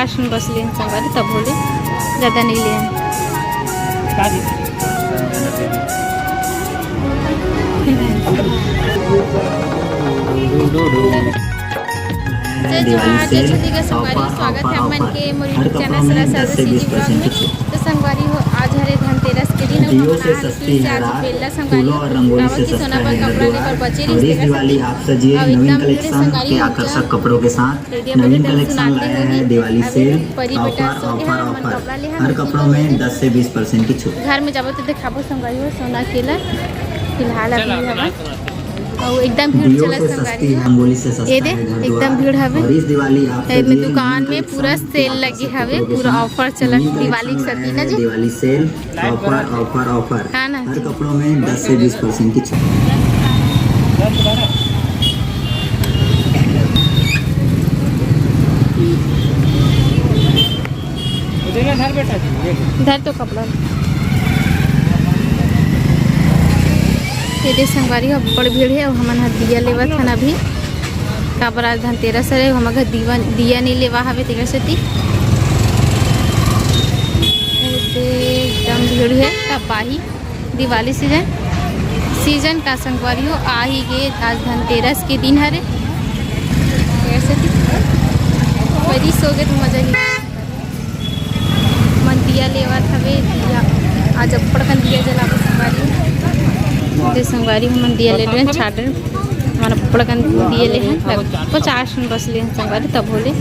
50 बस लिए संगवारी, तब बोले ज़्यादा नहीं लिए। जय छोटी का संगवारी, स्वागत है मन के मोरी चैनल सरसा सीधी ब्लॉग में। तो संगवारी हो आज हरे धनतेरस के दिन आज बेला संगवारी रावण की सोना पर कपड़ा लेकर बचे दिवाली आप सजिए नवीन कलेक्शन के आकर्षक कपड़ों के साथ। नवीन कलेक्शन लाया है दिवाली सेल, ऑफर हर कपड़ों में 10 से 20% की छूट। घर में जाबो तो दिखाबो संगवारी हो सोना केला फिलहाल अभी हवा और एकदम भीड़ चला संगवारी ये दे एकदम भीड़ हवे। इस दिवाली आप में दुकान में पूरा सेल लगे हवे, पूरा ऑफर चला दिवाली सती ना जी। दिवाली सेल ऑफर हाँ ना, हर कपड़ों में 10 से 20% की छूट। इधर तो कपड़ा ये संगवारी हो बड़ भीड़ है। और हमन दिया लेवत हन अभी का बरा धनतेरस है, हम घर दिया नहीं लेवा हवे तेकर सेती एकदम भीड़ है। तब बाही दिवाली सीजन का संगवारी हो आ ही गए। आज धनतेरस के दिन हरे सेती बड़ी सोगे तो मजा ही मन दिया लेवत हवे। दिया आज अपड़कन दिया जलाबो संगवारी संगवारी हम दिया ले रहे छाड़ हमारा पड़कन दिए ले हैं 50 बस लिए संगवारी, तब बोले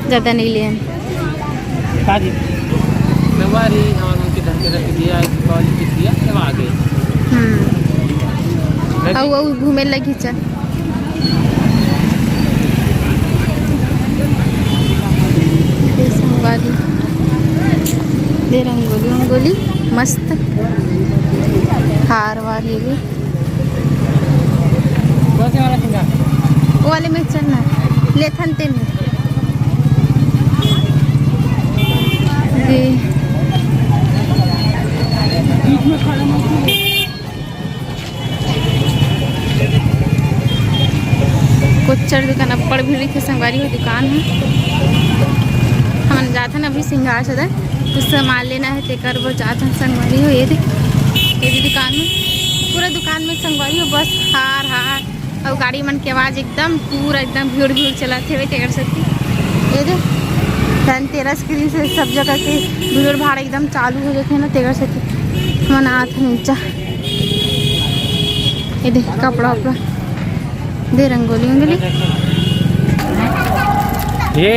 ज़्यादा नहीं लिए। घूमे लगी चल संगवारी दे रंगोली मस्त हार वार ये भी वो वाले में चलना ले थनते में कोचर दुकान अब्बड़ भीड़ के संगवारी हो दुकान है। हम जाते ना अभी सिंगार सदन कुछ सामान लेना है तेकर वो जाते संगवारी हो। ये दुकान में पूरा दुकान में संगवारी हो बस हार और गाड़ी मन के आवाज़ एकदम पूरा एकदम भीड़ चलाते हुए तेकर सकती। ये दे धनतेरस के दिन से सब जगह के भीड़ भाड़ एकदम चालू हो जाते हैं ना तेकर सकती मन आते नीचा। ये दे कपड़ा उपड़ा दे रंगोली ये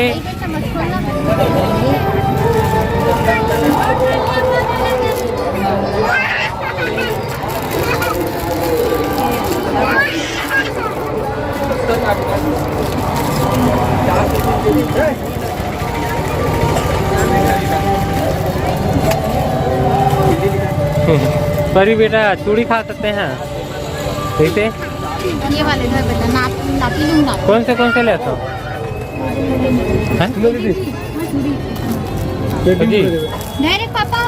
परी बेटा चूड़ी खा सकते हैं कैसे? ये वाले घर बेटा नापी लूंगा। कौन से ले तो जी डायरेक्ट पापा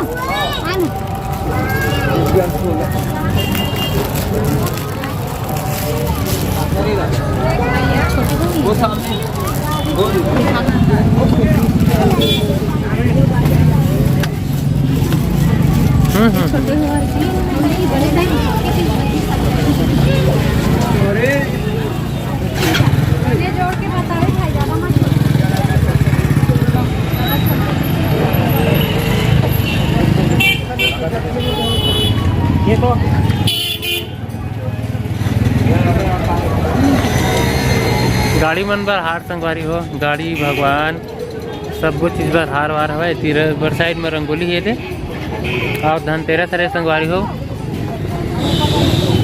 वो जोड़ के बताए भाई ज़्यादा मत ये तो गाड़ी मन बर हार संगवारी हो, गाड़ी भगवान सब कुछ चीज़ बर हार वार हवा। तीर बर साइड में रंगोली है दे और धनतेरस हरे संगवारी हो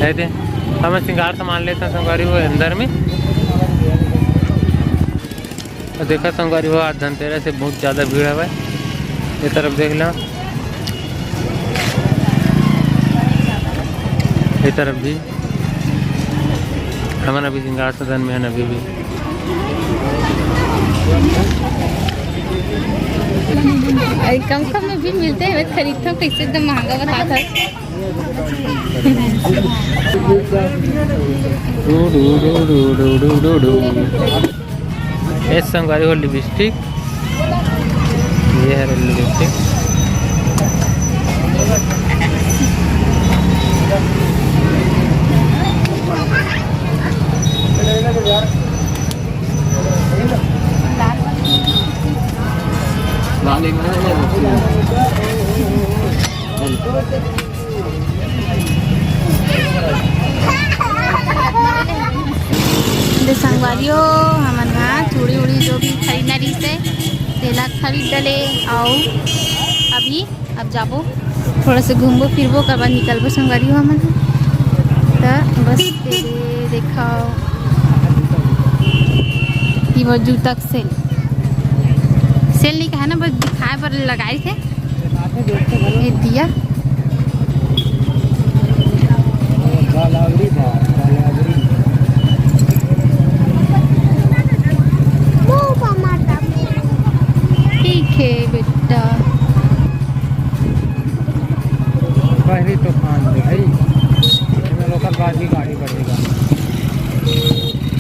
है दे। हम श्रृंगार सामान लेते हैं संगवारी हो अंदर में। और देखा संगवारी हो आज धनतेरस से बहुत ज़्यादा भीड़ है। ये तरफ देख लो, ये तरफ भी हमारा अभी श्रृंगार सदन में है अभी भी। अरे कम में भी मिलते हैं, खरीदता हूँ कैसे एकदम महंगा बताता है। संगवारी हो लिपस्टिक सारे लिपस्टिक। संगवारियों हमन हाँ चूड़ी उड़ी जो भी खरीदना रही से तेला खरीद डले आओ अभी अब जाबो थोड़ा से घूमबो फिरबो कर बाद निकलबो संगवारियों हमन तो बस देखाओ कि वो जूता सेल सेल नहीं कहा ना बस दिखाए पर लगाए थे ये दिया ठीक है बेटा पहली तो खान दे भाई लोकल बात ही गाड़ी बढ़ेगा।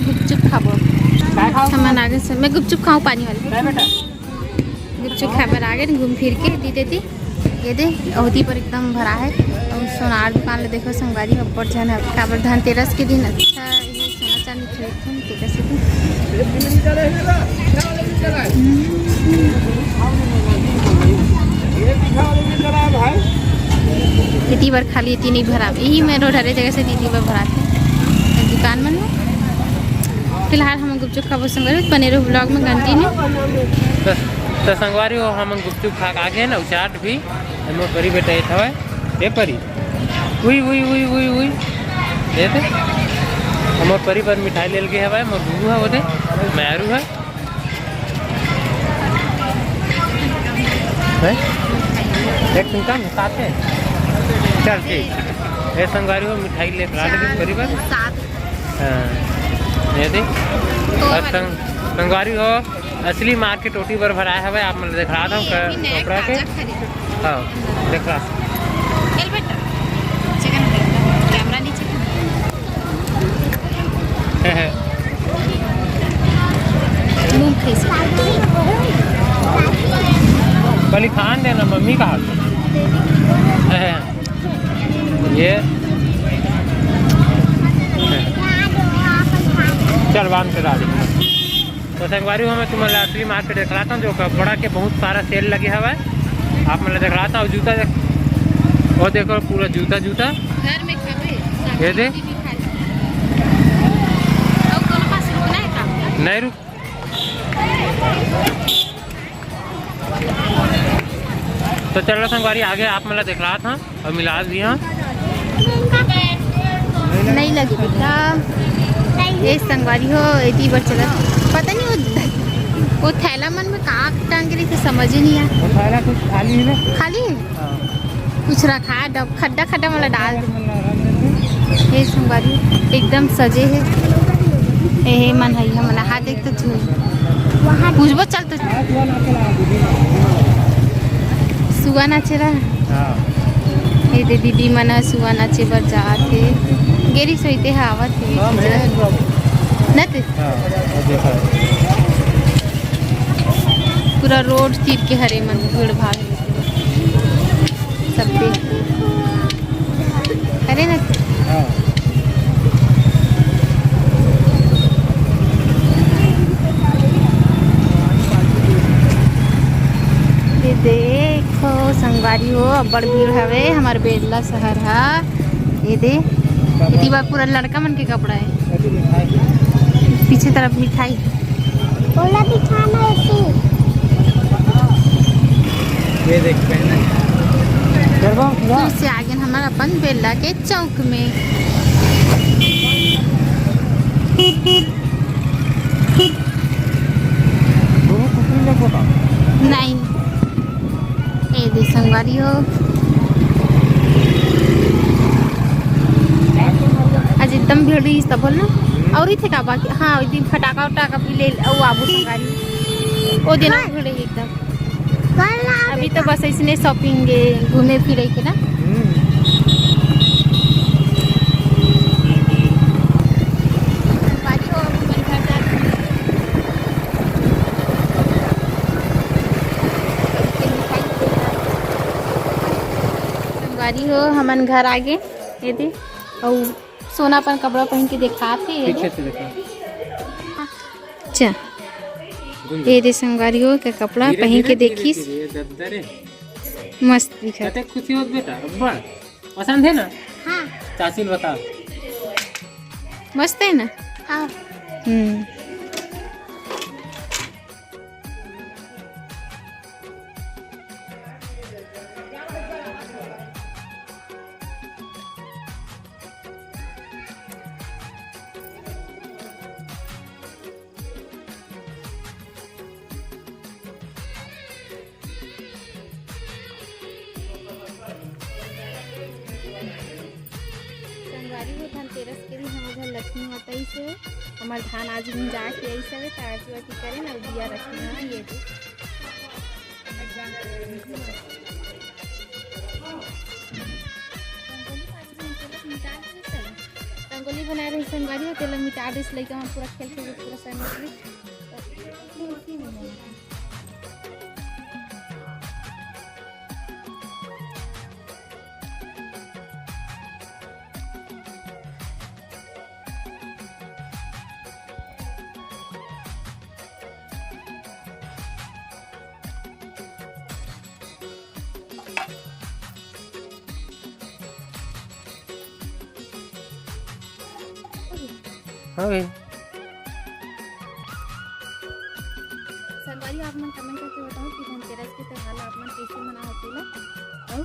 गुपचुप खाबो सामान आगे से मैं गुपचुप खाऊं पानी वाले गुपचुप खाबर आगे घूम फिर के दी देती ये दे अवधि पर एकदम भरा है और सोनार दुकान ले देखो संगवारी ऊपर जाना काबर धनतेरस के दिन अच्छा ये सोना चांदी खरीदते हैं ठीक है दीदी बार खाली इतनी नहीं भरा यही मैं रोड हरे जगह से दीदी बार भराते दुकान में फिलहाल हम गुपचुप खाबो संगवारी पनेरो ब्लॉग में कंटिन्यू तो संगवारी हो हम गुपचुप खा आगे ना चाट भी हम परी बेटा ये था ये परी हुई हुई हुई हुई हुई ये थे हम परी पर मिठाई ले के हवा मोर गुगू है वो मैरू है एक दिन का साथ है चल ठीक ये संगवारी हो मिठाई ले परी पर हाँ ये दे संगवारी हो असली मार्केट ओटी पर भरा है आप मैं देख रहा था कपड़ा के हाँ देख रहा कैमरा नीचे पहले खान देना मम्मी का हाथ ये चल बांध के डाल तो संगवारी हमें तुम्हारे असली मार्केट देख रहा था जो कपड़ा के बहुत सारा सेल लगे हुआ है आप मैं देख रहा था और जूता देख और देखो पूरा जूता जूता घर में ये दे नहीं रुक तो चल रहा संगवारी आगे आप मतलब देख रहा था और मिलाज भी यहाँ नहीं लगी बेटा ये संगवारी हो इतनी बार चला पता नहीं वो थैला मन में कहाँ टांग रही थी समझ ही नहीं आया थैला कुछ खाली है खाली कुछ रखा है डब खड्डा खड्डा वाला डाल ये संगवारी एकदम सजे है ए मन है हम हाथ देख तो पूछबो चल तो सुआ नाचे रहा ये दे दीदी मना सुआ नाचे बर जाते गेरी सोते है आवत पूरा रोड तीर के हरे मन भीड़ भाड़ सब पे अरे ना देखो संगवारी हो बड़ भीड़ हवे हमारे बेडला शहर है ये दे इतनी बार पूरा लड़का मन के कपड़ा है पीछे तरफ मिठाई ओला दिखाना ये देख पहना फिर से आगे हमारा अपन बेला के चौक में नहीं ये दे संगवारी हो आज एकदम भीड़ रही तब बोल ना और ही थे का बाकी हाँ उस दिन फटाका उटाका भी ले आबू संगवारी वो दिन भीड़ रही एकदम अभी तो बस इसने शॉपिंग घूमे फिरे के ना संगवारी हो हमन घर आगे ये दे और सोना पर कपड़ा पहन के दिखाते ये पीछे से देखो अच्छा ये दे संगवारी हो के कपड़ा पहन के देखिस मस्त दिखा कते खुशी होत बेटा अब्बा पसंद है ना। हाँ चाची बताओ मस्त है ना। हाँ संगवारी हो धनतेरस के दिन हम उधर लक्ष्मी माता ही से हमार धान आज भी जाके यही सब तारती वाती करे ना दिया रखी हाँ ये दे रंगोली बना रही संगवारी हो तेल मिटा दे इसलिए हम पूरा खेल के पूरा सहमत हो गई। संगवारी आप मन कमेंट करके बताओ कि धनतेरस के त्योहार आप मन कैसे मना होते और